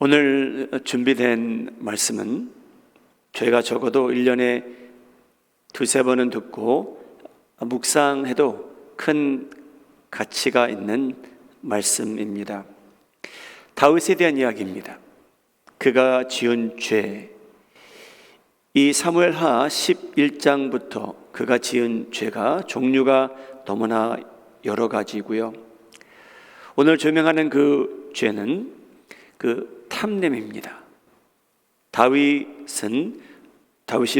오늘 준비된 말씀은 저희가 적어도 1년에 두세 번은 듣고 묵상해도 큰 가치가 있는 말씀입니다. 다윗에 대한 이야기입니다. 그가 지은 죄, 이 사무엘하 11장부터 그가 지은 죄가 종류가 너무나 여러 가지고요. 오늘 조명하는 그 죄는 그 탐냄입니다. 다윗이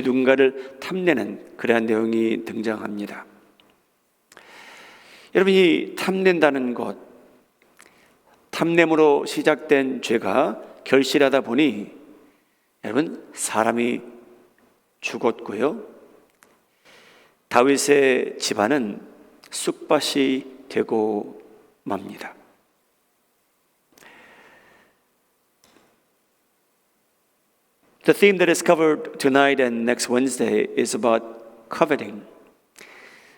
누군가를 탐내는 그러한 내용이 등장합니다. 여러분, 이 탐낸다는 것, 탐냄으로 시작된 죄가 결실하다 보니 여러분, 사람이 죽었고요. 다윗의 집안은 쑥밭이 되고 맙니다. The theme that is covered tonight and next Wednesday is about coveting.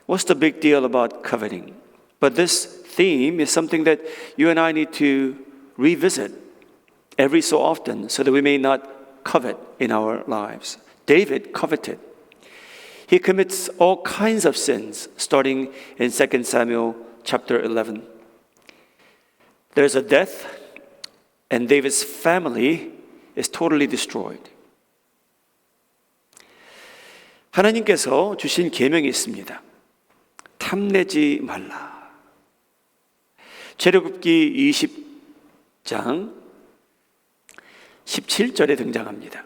What's the big deal about coveting? But this theme is something that you and I need to revisit every so often so that we may not covet in our lives. David coveted. He commits all kinds of sins, starting in 2 Samuel chapter 11. There's a death, and David's family is totally destroyed. 하나님께서 주신 계명이 있습니다. 탐내지 말라. 출애굽기 20장 17절에 등장합니다.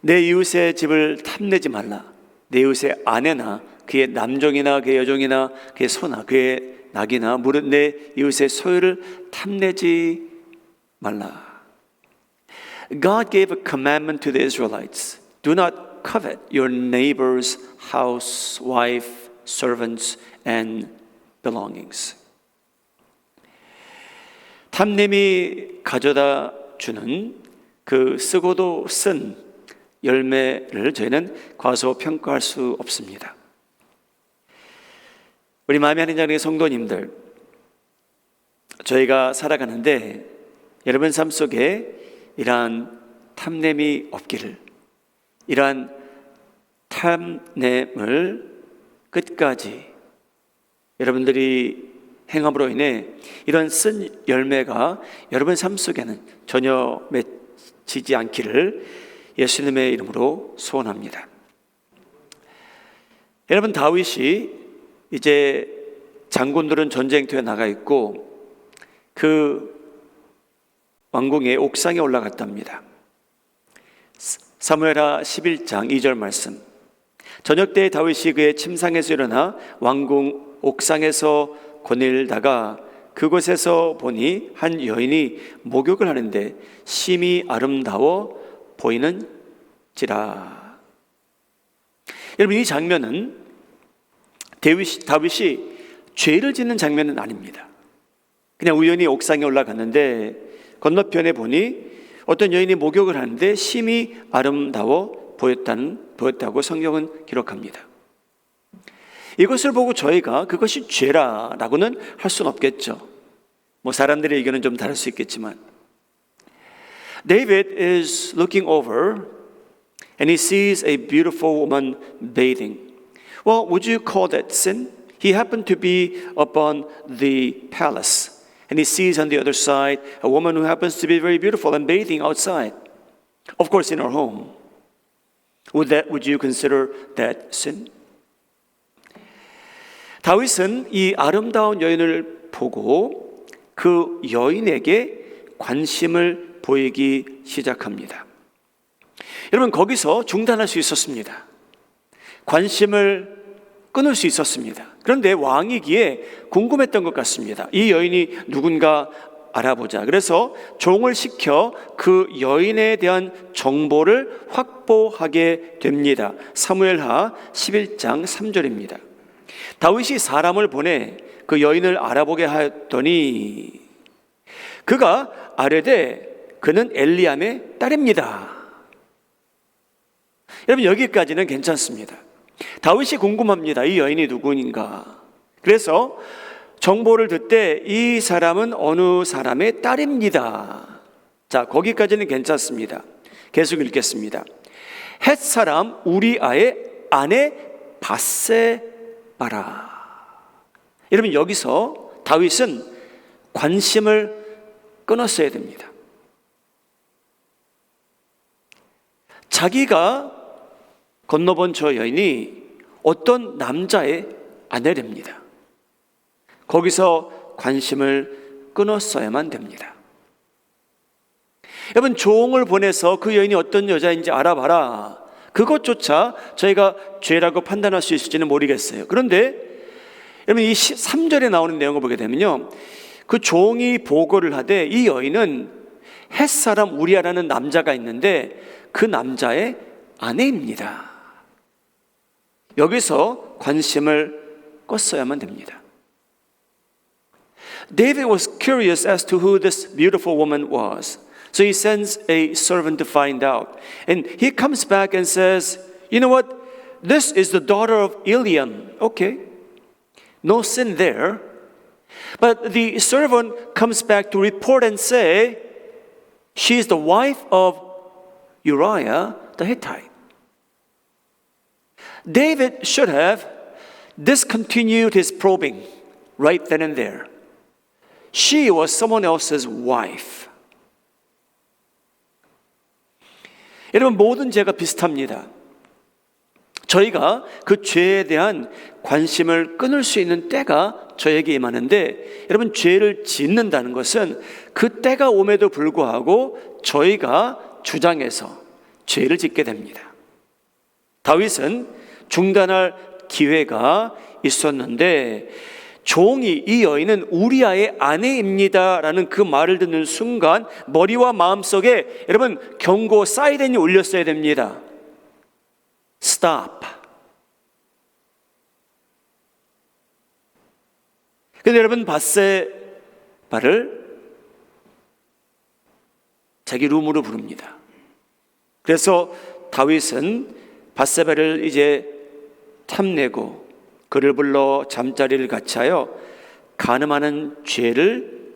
내 이웃의 집을 탐내지 말라. 내 이웃의 아내나 그의 남종이나 그의 여종이나 그의 소나 그의 낙이나 무릇 내 이웃의 소유를 탐내지 말라. God gave a commandment to the Israelites. Do not covet your neighbor's house, wife, servants, and belongings. 탐냄이 가져다 주는 그 쓰고도 쓴 열매를 저희는 과소평가할 수 없습니다. 우리 마음의 한인장의 성도님들, 저희가 살아가는데 여러분 삶 속에 이러한 탐냄이 없기를, 이러한 탐냄을 끝까지 여러분들이 행함으로 인해 이런 쓴 열매가 여러분 삶 속에는 전혀 맺히지 않기를 예수님의 이름으로 소원합니다. 여러분, 다윗이 이제 장군들은 전쟁터에 나가 있고 그 왕궁의 옥상에 올라갔답니다. 사무엘하 11장 2절 말씀. 저녁 때 다윗이 그의 침상에서 일어나 왕궁 옥상에서 거닐다가 그곳에서 보니 한 여인이 목욕을 하는데 심히 아름다워 보이는지라. 여러분, 이 장면은 다윗이 죄를 짓는 장면은 아닙니다. 그냥 우연히 옥상에 올라갔는데 건너편에 보니 어떤 여인이 목욕을 하는데 심히 아름다워 보였다고 성경은 기록합니다. 이것을 보고 저희가 그것이 죄라라고는 할 수는 없겠죠. 사람들의 의견은 좀 다를 수 있겠지만, David is looking over and he sees a beautiful woman bathing. Well, would you call that sin? He happened to be upon the palace and he sees on the other side a woman who happens to be very beautiful and bathing outside. Of course, in her home. Would you consider that sin? 다윗은 이 아름다운 여인을 보고 그 여인에게 관심을 보이기 시작합니다. 여러분, 거기서 중단할 수 있었습니다. 관심을 끊을 수 있었습니다. 그런데 왕이기에 궁금했던 것 같습니다. 이 여인이 누군가 알아보자. 그래서 종을 시켜 그 여인에 대한 정보를 확보하게 됩니다. 사무엘하 11장 3절입니다. 다윗이 사람을 보내 그 여인을 알아보게 하였더니 그가 아뢰되 그는 엘리암의 딸입니다. 여러분, 여기까지는 괜찮습니다. 다윗이 궁금합니다. 이 여인이 누구인가? 그래서 정보를 듣되 이 사람은 어느 사람의 딸입니다. 자, 거기까지는 괜찮습니다. 계속 읽겠습니다. 헷 사람 우리아의 아내 밧세바라. 여러분, 여기서 다윗은 관심을 끊었어야 됩니다. 자기가 건너본 저 여인이 어떤 남자의 아내랍니다. 거기서 관심을 끊었어야만 됩니다. 여러분, 종을 보내서 그 여인이 어떤 여자인지 알아봐라. 그것조차 저희가 죄라고 판단할 수 있을지는 모르겠어요. 그런데 여러분, 이 3절에 나오는 내용을 보게 되면요, 그 종이 보고를 하되 이 여인은 헷사람 우리아라는 남자가 있는데 그 남자의 아내입니다. 여기서 관심을 껐어야만 됩니다. David was curious as to who this beautiful woman was. So he sends a servant to find out. And he comes back and says, you know what? This is the daughter of Eliam. Okay. No sin there. But the servant comes back to report and say, she is the wife of Uriah the Hittite. David should have discontinued his probing right then and there. She was someone else's wife. 여러분, 모든 죄가 비슷합니다. 저희가 그 죄에 대한 관심을 끊을 수 있는 때가 저에게 임하는데, 여러분, 죄를 짓는다는 것은 그 때가 옴에도 불구하고 저희가 주장해서 죄를 짓게 됩니다. 다윗은 중단할 기회가 있었는데 종이 이 여인은 우리아의 아내입니다 라는 그 말을 듣는 순간 머리와 마음속에 여러분 경고 사이렌이 울렸어야 됩니다. Stop. 근데 여러분, 밧세바를 자기 룸으로 부릅니다. 그래서 다윗은 밧세바를 이제 탐내고 그를 불러 잠자리를 같이 하여 간음하는 죄를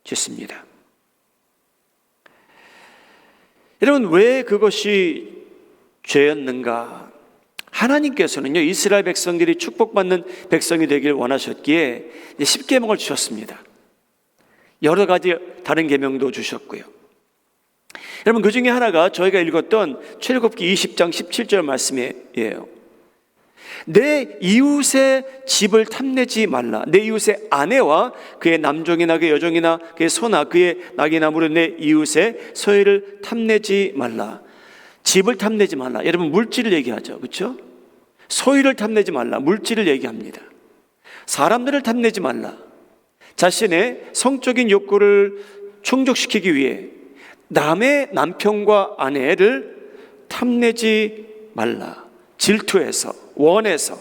짓습니다. 여러분, 왜 그것이 죄였는가? 하나님께서는요, 이스라엘 백성들이 축복받는 백성이 되길 원하셨기에 10계명을 주셨습니다. 여러 가지 다른 계명도 주셨고요. 여러분, 그 중에 하나가 저희가 읽었던 출애굽기 20장 17절 말씀이에요. 내 이웃의 집을 탐내지 말라. 내 이웃의 아내와 그의 남종이나 그의 여종이나 그의 소나 그의 낙이나 무릇 내 이웃의 소유를 탐내지 말라. 집을 탐내지 말라. 여러분, 물질을 얘기하죠, 그렇죠? 소유를 탐내지 말라. 물질을 얘기합니다. 사람들을 탐내지 말라. 자신의 성적인 욕구를 충족시키기 위해 남의 남편과 아내를 탐내지 말라. 질투해서, 원해서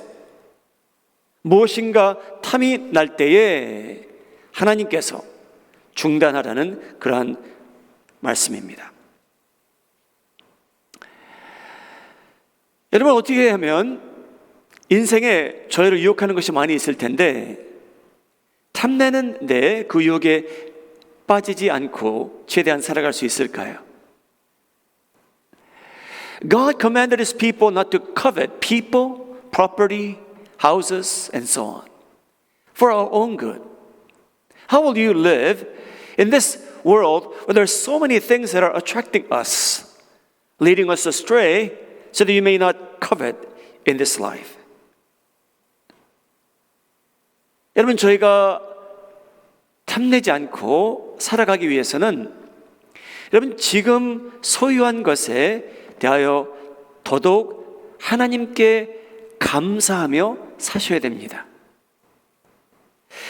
무엇인가 탐이 날 때에 하나님께서 중단하라는 그러한 말씀입니다. 여러분, 어떻게 하면 인생에 저희를 유혹하는 것이 많이 있을 텐데 탐내는 데 그 유혹에 빠지지 않고 최대한 살아갈 수 있을까요? God commanded His people not to covet people, property, houses, and so on for our own good. How will you live in this world where there are so many things that are attracting us, leading us astray, so that you may not covet in this life? 여러분, 저희가 탐내지 않고 살아가기 위해서는 여러분 지금 소유한 것에 대하여 더더욱 하나님께 감사하며 사셔야 됩니다.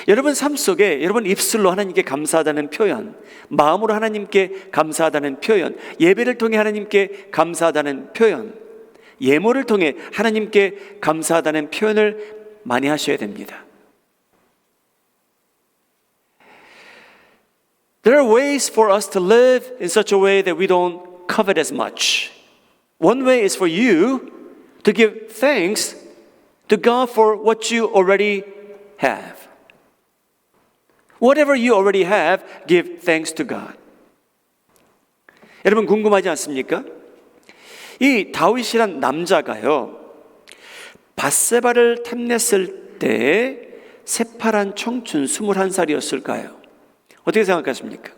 여러분 삶 속에 여러분 입술로 하나님께 감사하다는 표현, 마음으로 하나님께 감사하다는 표현, 예배를 통해 하나님께 감사하다는 표현, 예물을 통해 하나님께 감사하다는 표현을 많이 하셔야 됩니다. There are ways for us to live in such a way that we don't covet as much. One way is for you to give thanks to God for what you already have. Whatever you already have, give thanks to God. 여러분 궁금하지 않습니까? 이 다윗이란 남자가요, 밧세바를 탐냈을 때 새파란 청춘 21살이었을까요? 어떻게 생각하십니까?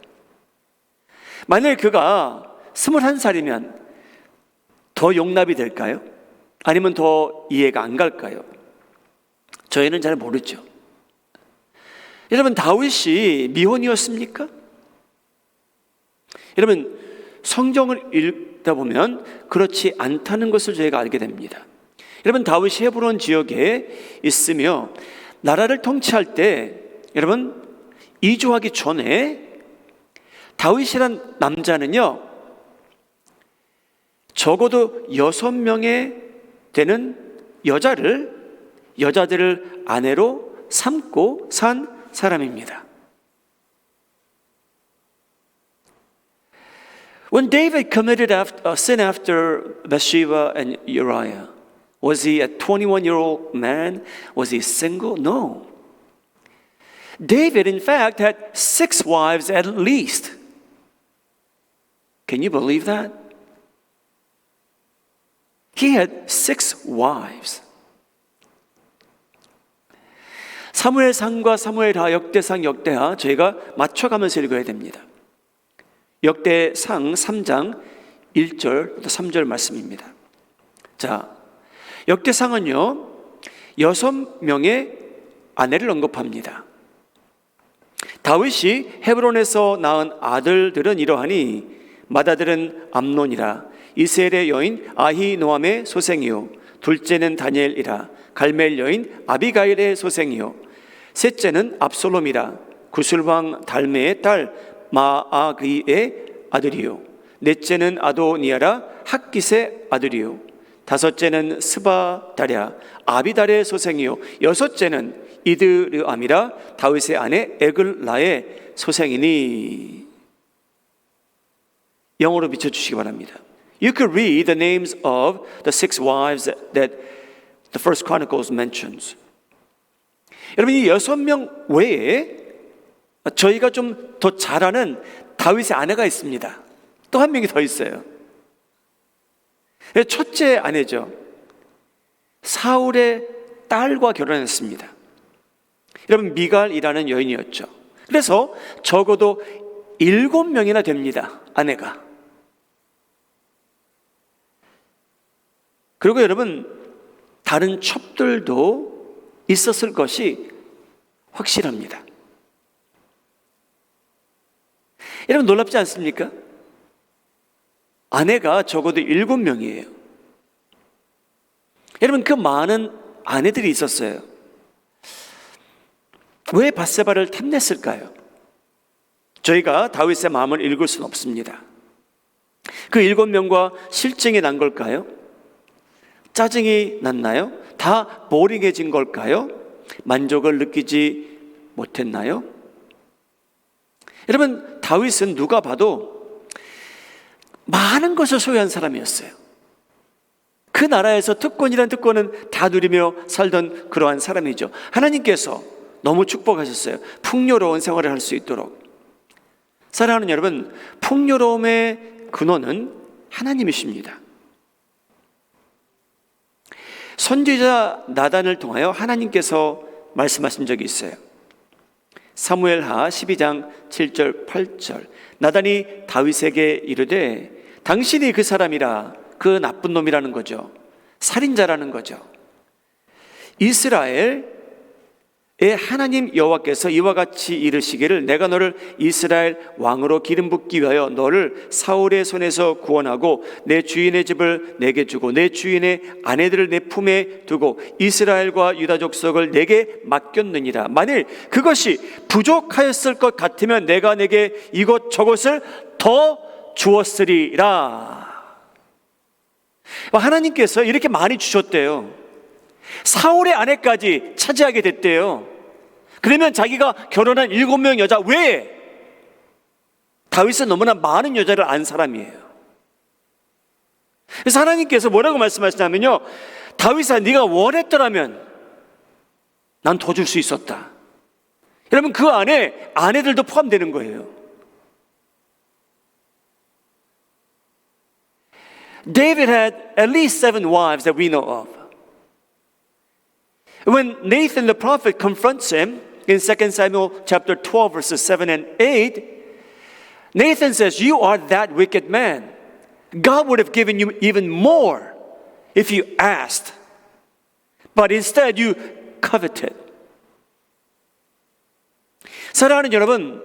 만일 그가 21살이면 더 용납이 될까요? 아니면 더 이해가 안 갈까요? 저희는 잘 모르죠. 여러분 다윗이 미혼이었습니까? 여러분 성경을 읽다 보면 그렇지 않다는 것을 저희가 알게 됩니다. 여러분 다윗이 헤브론 지역에 있으며 나라를 통치할 때 여러분 이주하기 전에 다윗이란 남자는요 적어도 6명의 되는 여자들을 아내로 삼고 산 사람입니다. When David committed sin after Bathsheba and Uriah, was he a 21-year-old man? Was he single? No. David, in fact, had 6 wives at least. Can you believe that? He had 6 wives. 사무엘상과 사무엘하, 역대상, 역대하 저희가 맞춰가면서 읽어야 됩니다. 역대상 3장 1절, 3절 말씀입니다. 자, 역대상은요 6명의 아내를 언급합니다. 다윗이 헤브론에서 낳은 아들들은 이러하니 맏아들은 암논이라 이스라엘의 여인 아히노암의 소생이요 둘째는 다니엘이라 갈멜 여인 아비가일의 소생이요 셋째는 압살롬이라 구술왕 달메의 딸 마아기의 아들이요 넷째는 아도니아라 핫깃의 아들이요 다섯째는 스바다랴 아비달의 소생이요 여섯째는 이드르암이라 다윗의 아내 에글라의 소생이니. 영어로 비춰주시기 바랍니다. You could read the names of the 6 wives that the First Chronicles mentions. 여러분 이 6명 외에 저희가 좀 더 잘 아는 다윗의 아내가 있습니다. 또 한 명이 더 있어요. 첫째 아내죠. 사울의 딸과 결혼했습니다. 여러분 미갈이라는 여인이었죠. 그래서 적어도 7명이나 됩니다. 아내가. 그리고 여러분 다른 첩들도 있었을 것이 확실합니다. 여러분 놀랍지 않습니까? 아내가 적어도 7명이에요. 여러분 그 많은 아내들이 있었어요. 왜 밧세바를 탐냈을까요? 저희가 다윗의 마음을 읽을 수는 없습니다. 그 7명과 실증이 난 걸까요? 짜증이 났나요? 다 보링해진 걸까요? 만족을 느끼지 못했나요? 여러분 다윗은 누가 봐도 많은 것을 소유한 사람이었어요. 그 나라에서 특권이란 특권은 다 누리며 살던 그러한 사람이죠. 하나님께서 너무 축복하셨어요. 풍요로운 생활을 할 수 있도록. 사랑하는 여러분, 풍요로움의 근원은 하나님이십니다. 선지자 나단을 통하여 하나님께서 말씀하신 적이 있어요. 사무엘하 12장 7절 8절 나단이 다윗에게 이르되 당신이 그 사람이라. 그 나쁜 놈이라는 거죠. 살인자라는 거죠. 이스라엘의 하나님 여호와께서 이와 같이 이르시기를 내가 너를 이스라엘 왕으로 기름 붓기 위하여 너를 사울의 손에서 구원하고 내 주인의 집을 내게 주고 내 주인의 아내들을 내 품에 두고 이스라엘과 유다 족속을 내게 맡겼느니라. 만일 그것이 부족하였을 것 같으면 내가 내게 이것저것을 더 주었으리라. 하나님께서 이렇게 많이 주셨대요. 사울의 아내까지 차지하게 됐대요. 그러면 자기가 결혼한 7명 여자 외에 다윗은 너무나 많은 여자를 안 사람이에요. 그래서 하나님께서 뭐라고 말씀하시냐면요, 다윗아 네가 원했더라면 난 더 줄 수 있었다. 여러분, 그 안에 아내들도 포함되는 거예요. David had at least 7 wives that we know of. When Nathan the prophet confronts him in 2 Samuel chapter 12 verses 7 and 8, Nathan says, "You are that wicked man. God would have given you even more if you asked. But instead you coveted." 사랑하는 여러분,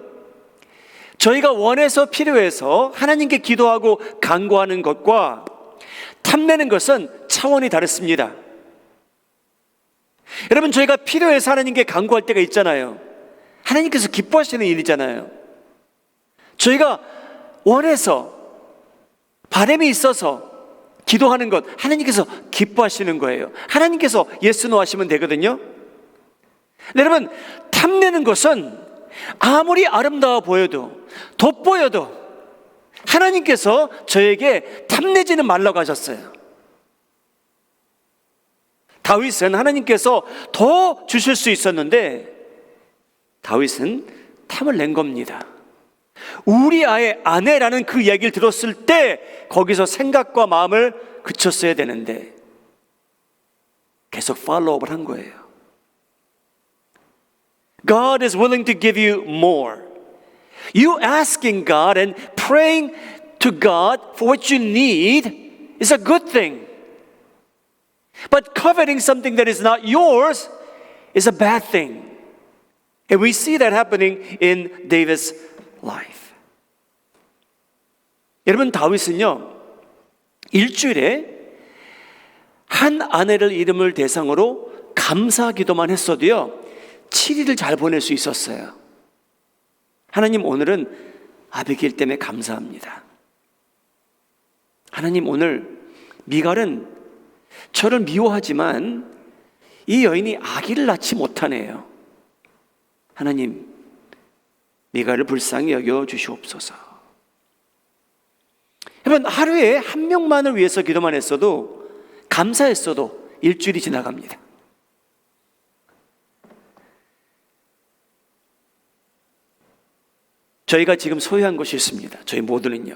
저희가 원해서 필요해서 하나님께 기도하고 간구하는 것과 탐내는 것은 차원이 다릅니다. 여러분, 저희가 필요해서 하나님께 간구할 때가 있잖아요. 하나님께서 기뻐하시는 일이잖아요. 저희가 원해서 바람이 있어서 기도하는 것, 하나님께서 기뻐하시는 거예요. 하나님께서 yes, no 하시면 되거든요. 여러분, 탐내는 것은 아무리 아름다워 보여도, 돋보여도 하나님께서 저에게 탐내지는 말라고 하셨어요. 다윗은 하나님께서 더 주실 수 있었는데 다윗은 탐을 낸 겁니다. 우리아의 아내라는 그 이야기를 들었을 때 거기서 생각과 마음을 그쳤어야 되는데 계속 팔로우업을 한 거예요. God is willing to give you more. You asking God and praying to God for what you need is a good thing. But coveting something that is not yours is a bad thing. And we see that happening in David's life. 여러분, 다윗은요, 일주일에 한 아내를 이름을 대상으로 감사 기도만 했어도요 7일을 잘 보낼 수 있었어요. 하나님, 오늘은 아비게일 때문에 감사합니다. 하나님, 오늘 미갈은 저를 미워하지만 이 여인이 아기를 낳지 못하네요. 하나님, 미갈을 불쌍히 여겨 주시옵소서. 여러분, 하루에 한 명만을 위해서 기도만 했어도, 감사했어도 일주일이 지나갑니다. 저희가 지금 소유한 것이 있습니다. 저희 모두는요.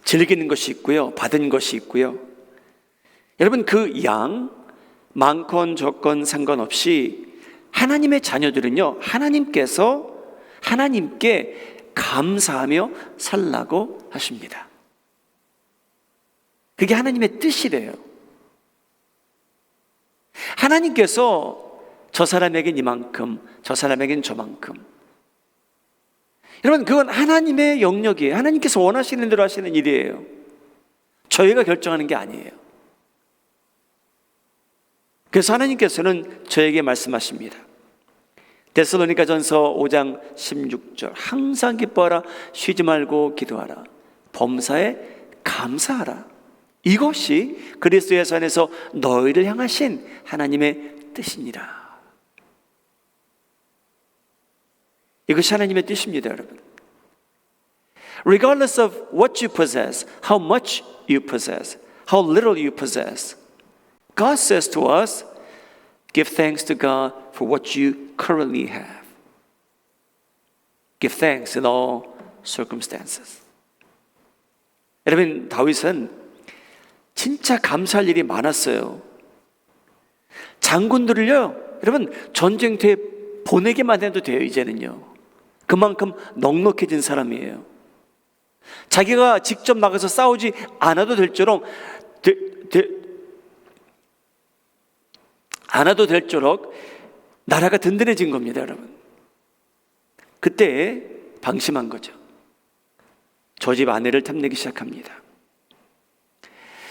즐기는 것이 있고요. 받은 것이 있고요. 여러분, 그 양, 많건 적건 상관없이 하나님의 자녀들은요, 하나님께서 하나님께 감사하며 살라고 하십니다. 그게 하나님의 뜻이래요. 하나님께서 저 사람에겐 이만큼, 저 사람에겐 저만큼. 여러분, 그건 하나님의 영역이에요. 하나님께서 원하시는 대로 하시는 일이에요. 저희가 결정하는 게 아니에요. 그래서 하나님께서는 저에게 말씀하십니다. 데살로니가전서 5장 16절, 항상 기뻐하라, 쉬지 말고 기도하라, 범사에 감사하라. 이것이 그리스도 예수 안에서 너희를 향하신 하나님의 뜻이니라. 이것이 하나님의 뜻입니다, 여러분. Regardless of what you possess, how much you possess, how little you possess, God says to us, give thanks to God for what you currently have. Give thanks in all circumstances. 여러분, 다윗은 진짜 감사할 일이 많았어요. 장군들을요, 여러분, 전쟁터에 보내기만 해도 돼요, 이제는요. 그만큼 넉넉해진 사람이에요. 자기가 직접 나가서 싸우지 않아도 될 줄록 나라가 든든해진 겁니다, 여러분. 그때 방심한 거죠. 저 집 아내를 탐내기 시작합니다.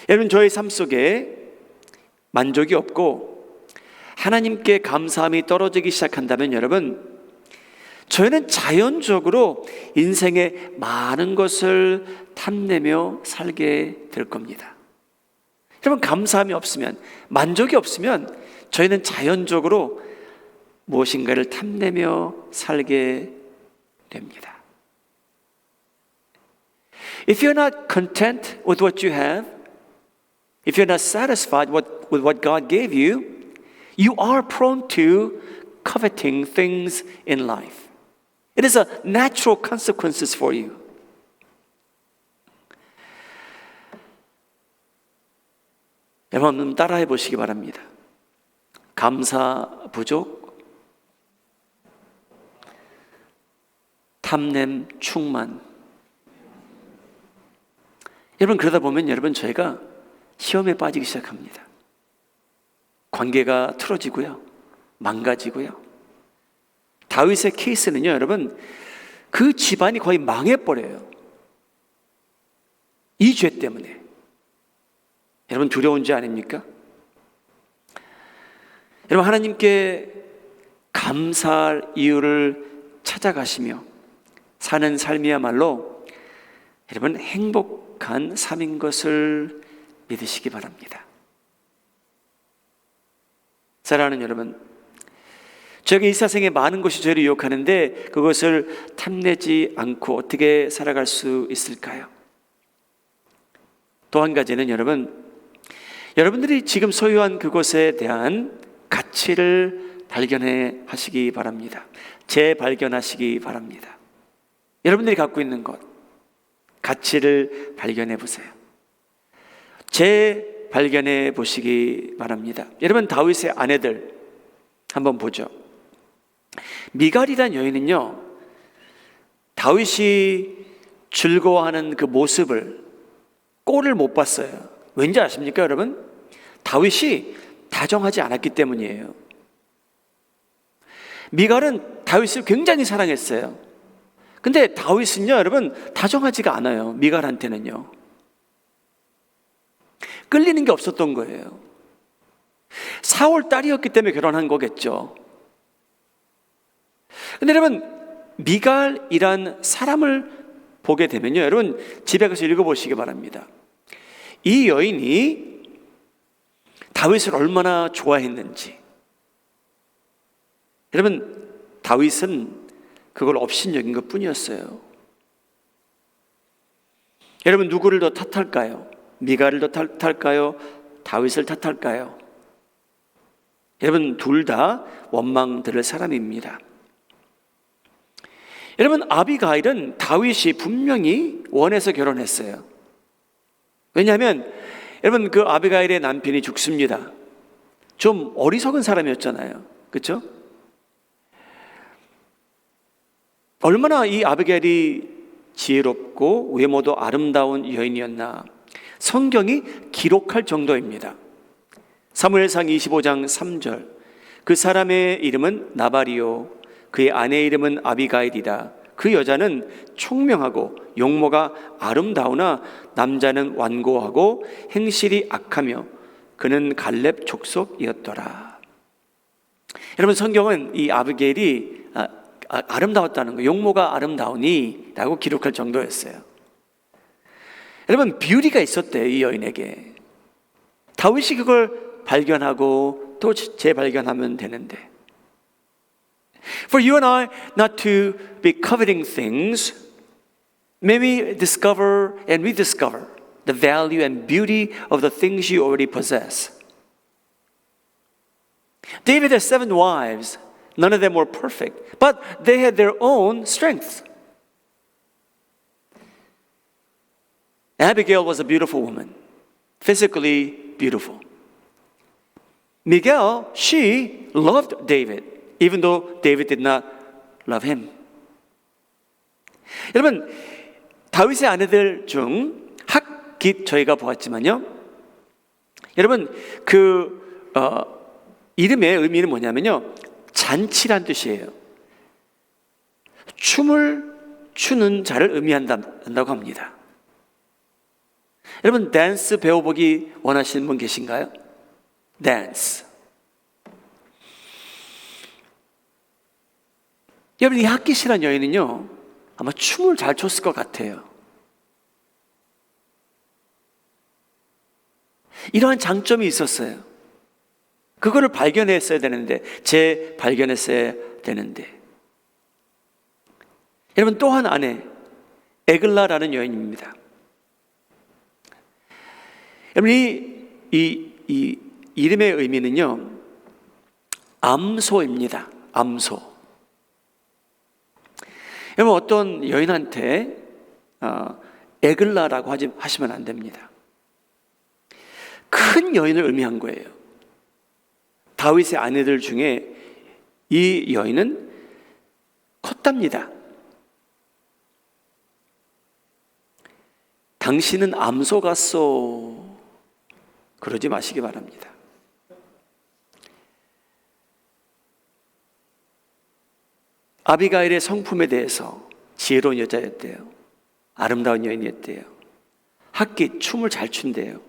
여러분, 저의 삶 속에 만족이 없고 하나님께 감사함이 떨어지기 시작한다면 여러분, 저희는 자연적으로 인생의 많은 것을 탐내며 살게 될 겁니다. 여러분, 감사함이 없으면, 만족이 없으면 저희는 자연적으로 무엇인가를 탐내며 살게 됩니다. If you're not content with what you have, if you're not satisfied with what God gave you, you are prone to coveting things in life. It is a natural consequences for you. 여러분 따라해 보시기 바랍니다. 감사 부족, 탐냄 충만. 여러분 그러다 보면 여러분 저희가 시험에 빠지기 시작합니다. 관계가 틀어지고요, 망가지고요. 다윗의 케이스는요, 여러분 그 집안이 거의 망해버려요. 이 죄 때문에. 여러분 두려운 죄 아닙니까? 여러분 하나님께 감사할 이유를 찾아가시며 사는 삶이야말로 여러분 행복한 삶인 것을 믿으시기 바랍니다. 사랑하는 여러분, 저에게 일사생에 많은 것이 저를 유혹하는데 그것을 탐내지 않고 어떻게 살아갈 수 있을까요? 또 한 가지는 여러분들이 지금 소유한 그것에 대한 가치를 발견해 하시기 바랍니다. 재발견하시기 바랍니다. 여러분들이 갖고 있는 것, 가치를 발견해 보세요. 재발견해 보시기 바랍니다. 여러분 다윗의 아내들 한번 보죠. 미갈이란 여인은요, 다윗이 즐거워하는 그 모습을, 꼴을 못 봤어요. 왠지 아십니까 여러분? 다윗이 다정하지 않았기 때문이에요. 미갈은 다윗을 굉장히 사랑했어요. 근데 다윗은요 여러분 다정하지가 않아요. 미갈한테는요 끌리는 게 없었던 거예요. 사울 딸이었기 때문에 결혼한 거겠죠. 근데 여러분 미갈이란 사람을 보게 되면요, 여러분 집에 가서 읽어보시기 바랍니다. 이 여인이 다윗을 얼마나 좋아했는지. 여러분 다윗은 그걸 업신여긴 것 뿐이었어요. 여러분 누구를 더 탓할까요? 미갈을 더 탓할까요? 다윗을 탓할까요? 여러분 둘 다 원망 들을 사람입니다. 여러분 아비가일은 다윗이 분명히 원해서 결혼했어요. 왜냐하면 여러분 그 아비가일의 남편이 죽습니다. 좀 어리석은 사람이었잖아요. 그렇죠? 얼마나 이 아비가일이 지혜롭고 외모도 아름다운 여인이었나 성경이 기록할 정도입니다. 사무엘상 25장 3절 그 사람의 이름은 나발이요 그의 아내의 이름은 아비가일이다. 그 여자는 총명하고 용모가 아름다우나 남자는 완고하고 행실이 악하며 그는 갈렙 족속이었더라. 여러분 성경은 이 아비게일이 아름다웠다는 거, 용모가 아름다우니 라고 기록할 정도였어요. 여러분 뷰티가 있었대요, 이 여인에게. 다윗이 그걸 발견하고 또 재발견하면 되는데, for you and I not to be coveting things, may we discover and rediscover the value and beauty of the things you already possess. David had 7 wives. None of them were perfect, but they had their own strengths. Abigail was a beautiful woman, physically beautiful. Miguel, she loved David, even though David did not love him. 여러분, 다윗의 아내들 중 핫깃 저희가 보았지만요, 여러분 그 이름의 의미는 뭐냐면요, 잔치란 뜻이에요. 춤을 추는 자를 의미한다고 합니다. 여러분 댄스 배워보기 원하시는 분 계신가요? 댄스. 여러분 이 핫깃이란 여인은요 아마 춤을 잘 췄을 것 같아요. 이러한 장점이 있었어요. 그거를 발견했어야 되는데, 재발견했어야 되는데. 여러분 또 한 아내 에글라라는 여인입니다. 여러분 이 이름의 의미는요 암소입니다. 암소. 여러분, 어떤 여인한테 에글라라고 하시면 안 됩니다. 큰 여인을 의미한 거예요. 다윗의 아내들 중에 이 여인은 컸답니다. 당신은 암소 같소. 그러지 마시기 바랍니다. 아비가일의 성품에 대해서 지혜로운 여자였대요. 아름다운 여인이었대요. 학기, 춤을 잘 춘대요.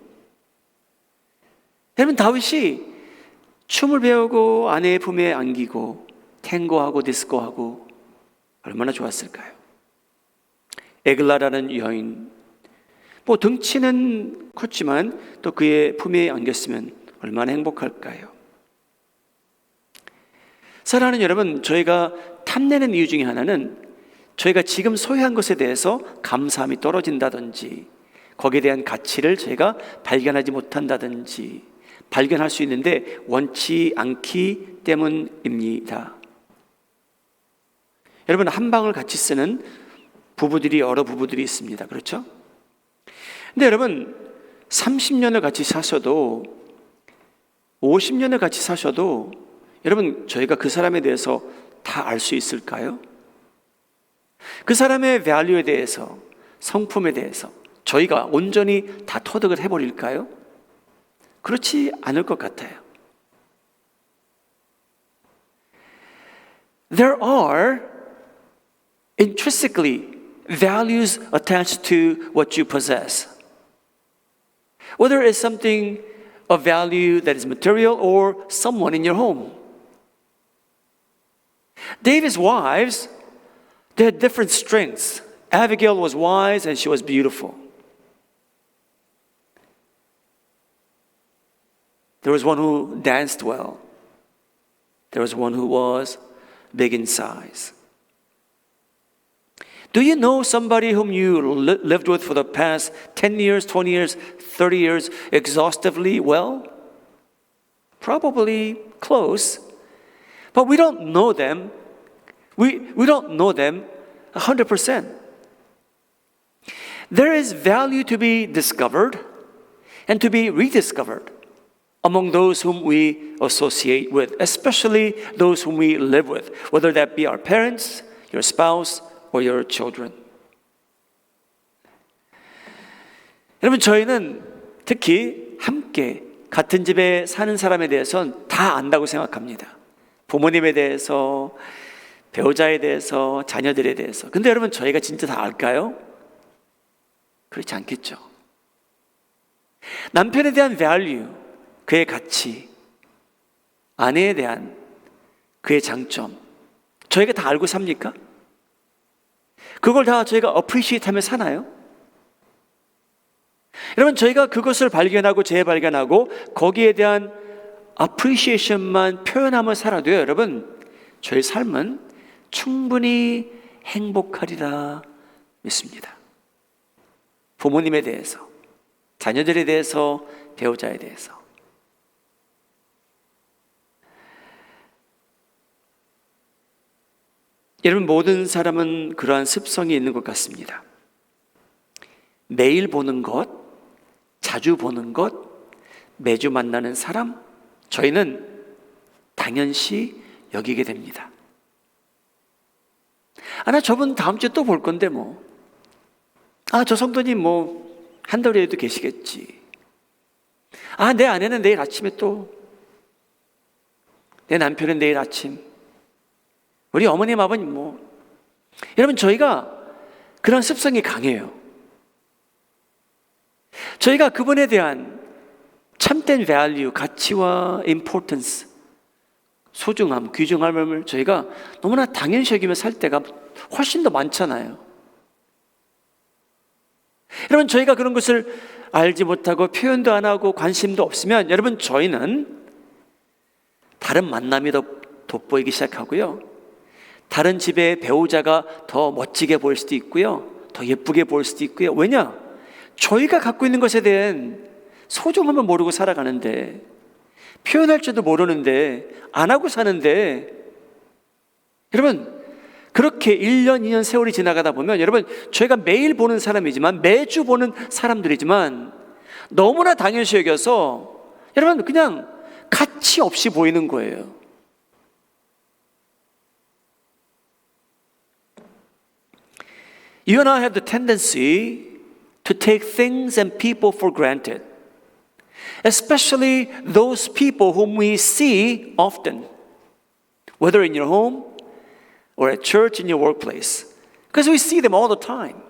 여러분, 다윗이 춤을 배우고 아내의 품에 안기고 탱고하고 디스코하고 얼마나 좋았을까요? 에글라라는 여인, 등치는 컸지만 또 그의 품에 안겼으면 얼마나 행복할까요? 사랑하는 여러분, 저희가 탐내는 이유 중에 하나는 저희가 지금 소유한 것에 대해서 감사함이 떨어진다든지 거기에 대한 가치를 저희가 발견하지 못한다든지 발견할 수 있는데 원치 않기 때문입니다. 여러분, 한 방을 같이 쓰는 부부들이 여러 부부들이 있습니다. 그렇죠? 근데 여러분, 30년을 같이 사셔도 50년을 같이 사셔도 여러분, 저희가 그 사람에 대해서 다 알 수 있을까요? 그 사람의 밸류에 대해서, 성품에 대해서 저희가 온전히 다 터득을 해버릴까요? 그렇지 않을 것 같아요. There are intrinsically values attached to what you possess. Whether it's something of value that is material or someone in your home. David's wives, they had different strengths. Abigail was wise and she was beautiful. There was one who danced well. There was one who was big in size. Do you know somebody whom you lived with for the past 10 years, 20 years, 30 years exhaustively well? Probably close. But we don't know them. We don't know them 100%. There is value to be discovered and to be rediscovered among those whom we associate with, especially those whom we live with, whether that be our parents, your spouse, or your children. 여러분, 저희는 특히 함께 같은 집에 사는 사람에 대해서는 다 안다고 생각합니다. 부모님에 대해서, 배우자에 대해서, 자녀들에 대해서. 근데 여러분, 저희가 진짜 다 알까요? 그렇지 않겠죠. 남편에 대한 value, 그의 가치, 아내에 대한 그의 장점, 저희가 다 알고 삽니까? 그걸 다 저희가 appreciate 하며 사나요? 여러분, 저희가 그것을 발견하고 재발견하고 거기에 대한 appreciation만 표현하며 살아도요, 여러분, 저희 삶은 충분히 행복하리라 믿습니다. 부모님에 대해서, 자녀들에 대해서, 배우자에 대해서. 여러분, 모든 사람은 그러한 습성이 있는 것 같습니다. 매일 보는 것, 자주 보는 것, 매주 만나는 사람, 저희는 당연시 여기게 됩니다. 나 저분 다음 주에 또 볼 건데 뭐. 저 성도님 뭐 한 달 후에도 계시겠지. 내 아내는 내일 아침에 또, 내 남편은 내일 아침, 우리 어머님 아버님 뭐. 여러분, 저희가 그런 습성이 강해요. 저희가 그분에 대한 참된 value, 가치와 importance, 소중함, 귀중함을 저희가 너무나 당연시 여기며 살 때가 훨씬 더 많잖아요. 여러분, 저희가 그런 것을 알지 못하고 표현도 안 하고 관심도 없으면 여러분, 저희는 다른 만남이 더 돋보이기 시작하고요, 다른 집의 배우자가 더 멋지게 보일 수도 있고요, 더 예쁘게 보일 수도 있고요. 왜냐? 저희가 갖고 있는 것에 대한 소중함을 모르고 살아가는데, 표현할 줄도 모르는데, 안 하고 사는데 여러분, 그렇게 1년, 2년 세월이 지나가다 보면 여러분, 저희가 매일 보는 사람이지만, 매주 보는 사람들이지만 너무나 당연시 여겨서 여러분 그냥 가치 없이 보이는 거예요. You and I have the tendency to take things and people for granted, especially those people whom we see often, whether in your home or at church, in your workplace, because we see them all the time.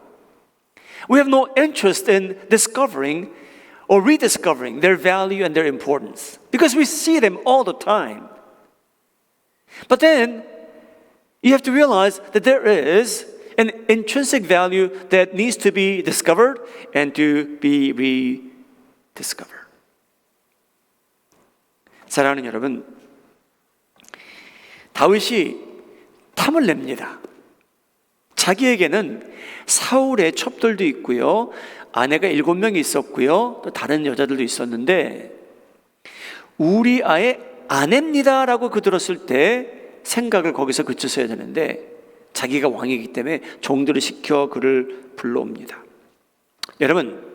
We have no interest in discovering or rediscovering their value and their importance because we see them all the time. But then you have to realize that there is an intrinsic value that needs to be discovered and to be rediscovered. 사랑하는 여러분, 다윗이 탐을 냅니다. 자기에게는 사울의 첩들도 있고요, 아내가 7명이 있었고요, 또 다른 여자들도 있었는데 우리아의 아내입니다라고 그 들었을 때 생각을 거기서 그쳤어야 되는데 자기가 왕이기 때문에 종들을 시켜 그를 불러옵니다. 여러분,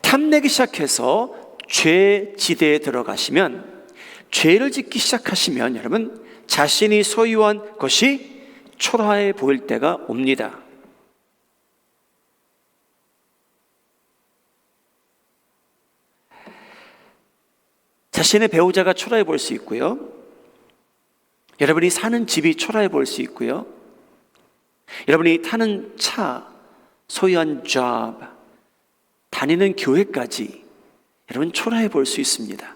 탐내기 시작해서 죄 지대에 들어가시면, 죄를 짓기 시작하시면 여러분 자신이 소유한 것이 초라해 보일 때가 옵니다. 자신의 배우자가 초라해 보일 수 있고요, 여러분이 사는 집이 초라해 보일 수 있고요, 여러분이 타는 차, 소유한 job, 다니는 교회까지 여러분 초라해 보일 수 있습니다.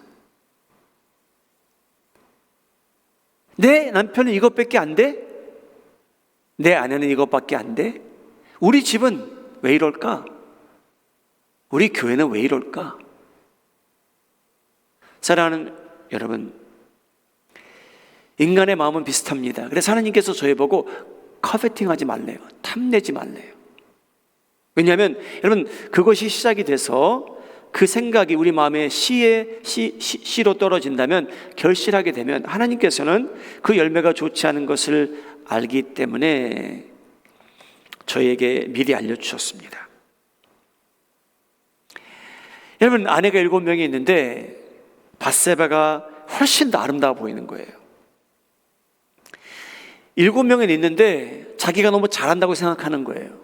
내 남편은 이것밖에 안 돼? 내 아내는 이것밖에 안 돼? 우리 집은 왜 이럴까? 우리 교회는 왜 이럴까? 사랑하는 여러분, 인간의 마음은 비슷합니다. 그래서 하나님께서 저희 보고 커베팅하지 말래요. 탐내지 말래요. 왜냐하면 여러분 그것이 시작이 돼서 그 생각이 우리 마음에 씨로 떨어진다면, 결실하게 되면 하나님께서는 그 열매가 좋지 않은 것을 알기 때문에 저희에게 미리 알려주셨습니다. 여러분, 아내가 7명이 있는데 밧세바가 훨씬 더 아름다워 보이는 거예요. 7명은 있는데 자기가 너무 잘한다고 생각하는 거예요.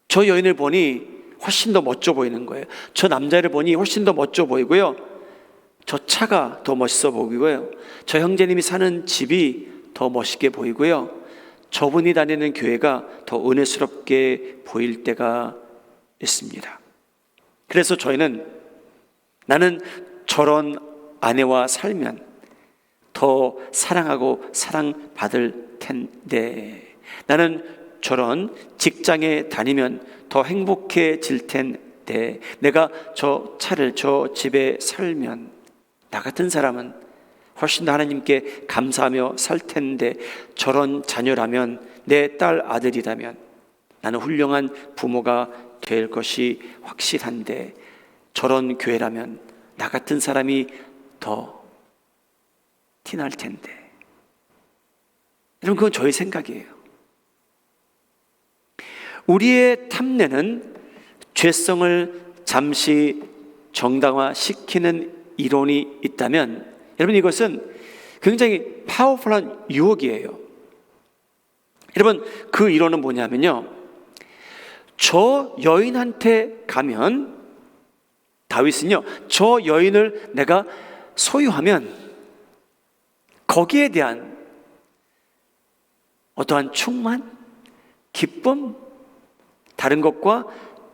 저 여인을 보니 훨씬 더 멋져 보이는 거예요. 저 남자를 보니 훨씬 더 멋져 보이고요, 저 차가 더 멋있어 보이고요, 저 형제님이 사는 집이 더 멋있게 보이고요, 저분이 다니는 교회가 더 은혜스럽게 보일 때가 있습니다. 그래서 저희는, 나는 저런 아내와 살면 더 사랑하고 사랑받을 텐데, 나는 저런 직장에 다니면 더 행복해질 텐데, 내가 저 차를, 저 집에 살면 나 같은 사람은 훨씬 더 하나님께 감사하며 살 텐데, 저런 자녀라면, 내 딸 아들이라면 나는 훌륭한 부모가 될 것이 확실한데, 저런 교회라면 나 같은 사람이 더 티날 텐데. 여러분, 그건 저의 생각이에요. 우리의 탐내는 죄성을 잠시 정당화시키는 이론이 있다면, 여러분 이것은 굉장히 파워풀한 유혹이에요. 여러분, 그 이론은 뭐냐면요, 저 여인한테 가면, 다윗은요 저 여인을 내가 소유하면 거기에 대한 어떠한 충만, 기쁨, 다른 것과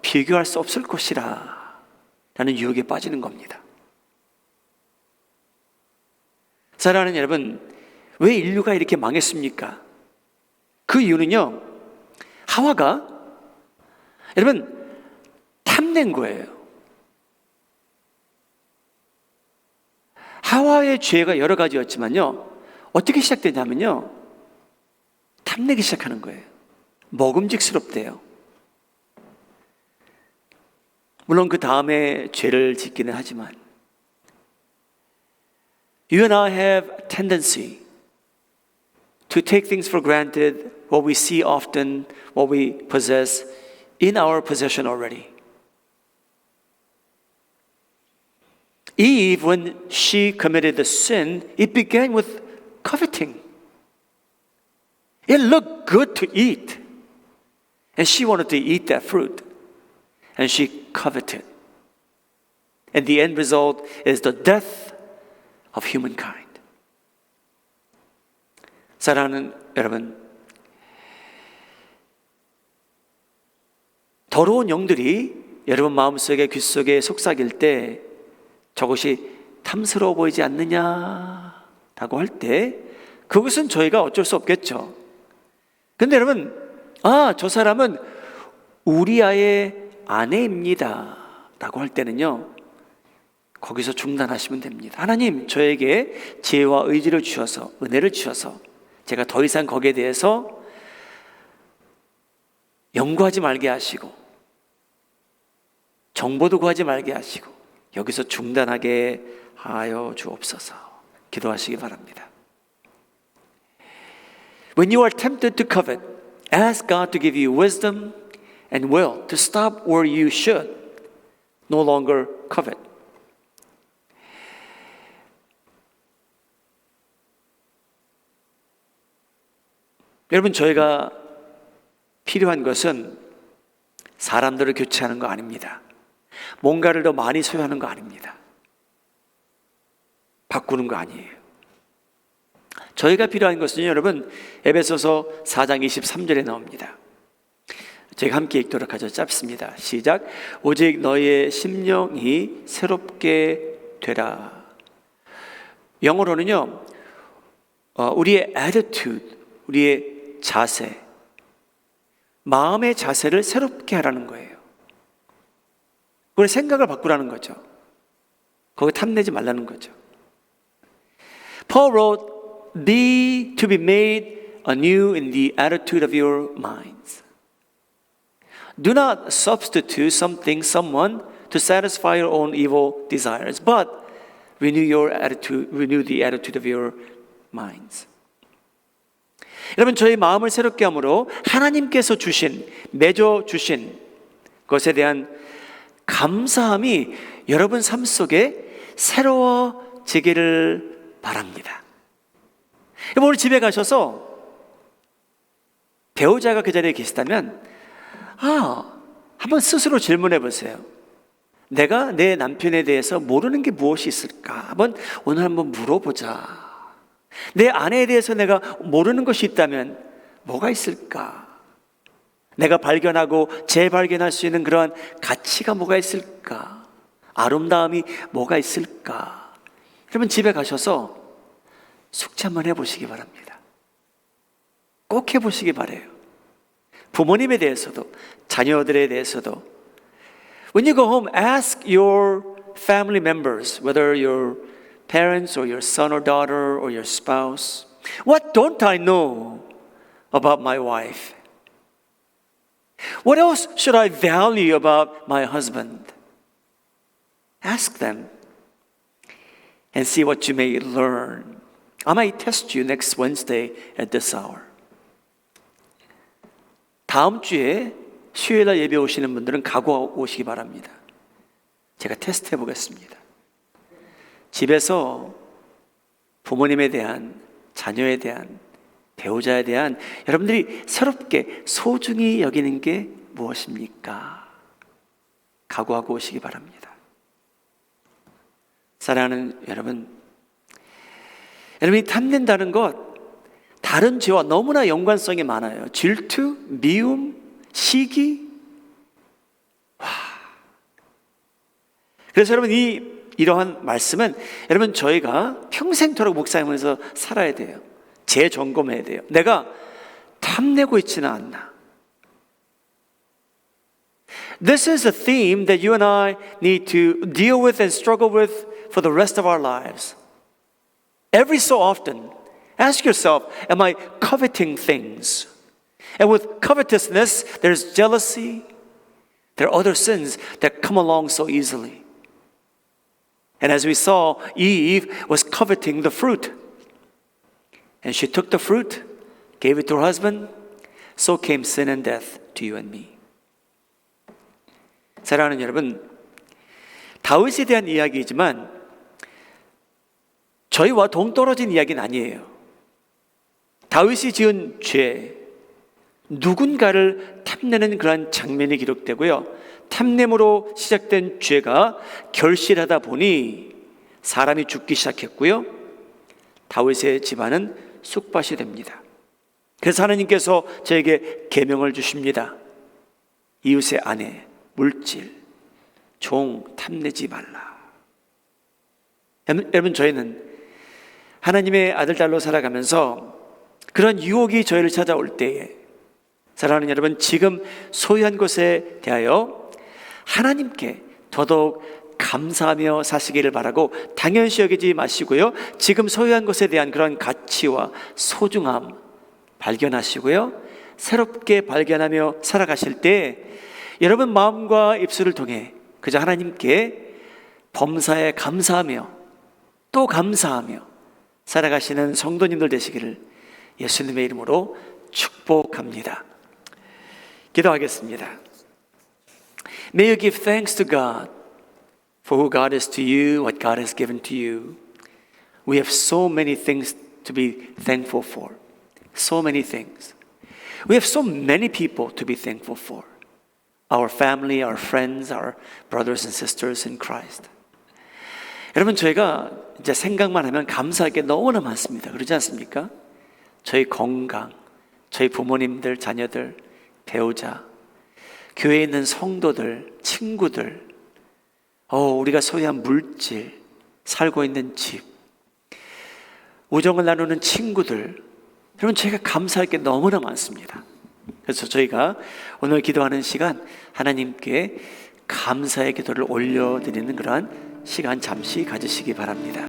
비교할 수 없을 것이라 라는 유혹에 빠지는 겁니다. 사랑하는 여러분, 왜 인류가 이렇게 망했습니까? 그 이유는요, 하와가 여러분 탐낸 거예요. 하와의 죄가 여러 가지였지만요, 어떻게 시작되냐면요, 탐내기 시작하는 거예요. 먹음직스럽대요. 물론 그 다음에 죄를 짓기는 하지만, You and I have tendency to take things for granted, what we see often, what we possess, in our possession already. Eve, when she committed the sin, it began with coveting. It looked good to eat. And she wanted to eat that fruit. And she coveted. And the end result is the death of humankind. 사랑하는 여러분, 더러운 영들이 여러분 마음속에 귓속에 속삭일 때 저것이 탐스러워 보이지 않느냐라고 할 때 그것은 저희가 어쩔 수 없겠죠. 근데 여러분, 저 사람은 우리아의 아내입니다 라고 할 때는요, 거기서 중단하시면 됩니다. 하나님, 저에게 지혜와 의지를 주셔서, 은혜를 주셔서 제가 더 이상 거기에 대해서 연구하지 말게 하시고 정보도 구하지 말게 하시고 여기서 중단하게 하여 주옵소서. 기도하시기 바랍니다. When you are tempted to covet, ask God to give you wisdom and will to stop where you should no longer covet. 여러분, 저희가 필요한 것은 사람들을 교체하는 거 아닙니다. 뭔가를 더 많이 소유하는 거 아닙니다. 바꾸는 거 아니에요. 저희가 필요한 것은요, 여러분, 에베소서 4장 23절에 나옵니다. 제가 함께 읽도록 하죠. 짧습니다. 시작. 오직 너희의 심령이 새롭게 되라. 영어로는요, 우리의 attitude, 우리의 자세, 마음의 자세를 새롭게 하라는 거예요. 우리 생각을 바꾸라는 거죠. 거기 탐내지 말라는 거죠. Paul wrote, "Be to be made anew in the attitude of your minds. Do not substitute something, someone to satisfy your own evil desires, but renew the attitude of your minds." 여러분, 저희 마음을 새롭게 함으로 하나님께서 주신, 맺어 주신 것에 대한 감사함이 여러분 삶 속에 새로워지기를 바랍니다. 여러분, 오늘 집에 가셔서 배우자가 그 자리에 계시다면 한번 스스로 질문해 보세요. 내가 내 남편에 대해서 모르는 게 무엇이 있을까? 오늘 한번 물어보자. 내 아내에 대해서 내가 모르는 것이 있다면 뭐가 있을까? 내가 발견하고 재발견할 수 있는 그러한 가치가 뭐가 있을까? 아름다움이 뭐가 있을까? 여러분, 집에 가셔서 숙제 한번 해보시기 바랍니다. 꼭 해보시기 바라요. 부모님에 대해서도 자녀들에 대해서도. When you go home, ask your family members, whether your parents or your son or daughter or your spouse, what don't I know about my wife? What else should I value about my husband? Ask them and see what you may learn. I might test you next Wednesday at this hour. 다음 주에 수요일날 예배 오시는 분들은 각오하고 오시기 바랍니다. 제가 테스트 해보겠습니다. 집에서 부모님에 대한, 자녀에 대한, 배우자에 대한 여러분들이 새롭게 소중히 여기는 게 무엇입니까? 각오하고 오시기 바랍니다. 사랑하는 여러분, 여러분이 탐낸다는 것, 다른 죄와 너무나 연관성이 많아요. 질투, 미움, 시기. 그래서 여러분, 이러한 말씀은 여러분 저희가 평생토록 묵상하면서 살아야 돼요. 재점검해야 돼요. 내가 탐내고 있지는 않나. This is a theme that you and I need to deal with and struggle with for the rest of our lives. Every so often, ask yourself, am I coveting things? And with covetousness, there's jealousy. There are other sins that come along so easily. And as we saw, Eve was coveting the fruit. And she took the fruit gave it to her husband, so came sin and death to you and me. 사랑하는 여러분, 다윗에 대한 이야기이지만 저희와 동떨어진 이야기는 아니에요. 다윗이 지은 죄, 누군가를 탐내는 그러한 장면이 기록되고요. 탐냄으로 시작된 죄가 결실하다 보니 사람이 죽기 시작했고요. 다윗의 집안은 쑥밭이 됩니다. 그래서 하나님께서 저에게 계명을 주십니다. 이웃의 아내, 물질, 종 탐내지 말라. 여러분, 저희는 하나님의 아들, 딸로 살아가면서 그런 유혹이 저희를 찾아올 때에 사랑하는 여러분, 지금 소유한 것에 대하여 하나님께 더더욱 감사하며 사시기를 바라고 당연시 여기지 마시고요. 지금 소유한 것에 대한 그런 가치와 소중함 발견하시고요. 새롭게 발견하며 살아가실 때 여러분 마음과 입술을 통해 그저 하나님께 범사에 감사하며 또 감사하며 살아가시는 성도님들 되시기를 예수님의 이름으로 축복합니다. 기도하겠습니다. May you give thanks to God for who God is to you, what God has given to you. We have so many things to be thankful for. So many things. We have so many people to be thankful for. Our family, our friends, our brothers and sisters in Christ. 여러분, 저희가 이제 생각만 하면 감사할 게 너무나 많습니다. 그러지 않습니까? 저희 건강, 저희 부모님들, 자녀들, 배우자, 교회에 있는 성도들, 친구들, 우리가 소유한 물질, 살고 있는 집, 우정을 나누는 친구들, 여러분 저희가 감사할 게 너무나 많습니다. 그래서 저희가 오늘 기도하는 시간 하나님께 감사의 기도를 올려드리는 그러한 시간 잠시 가지시기 바랍니다.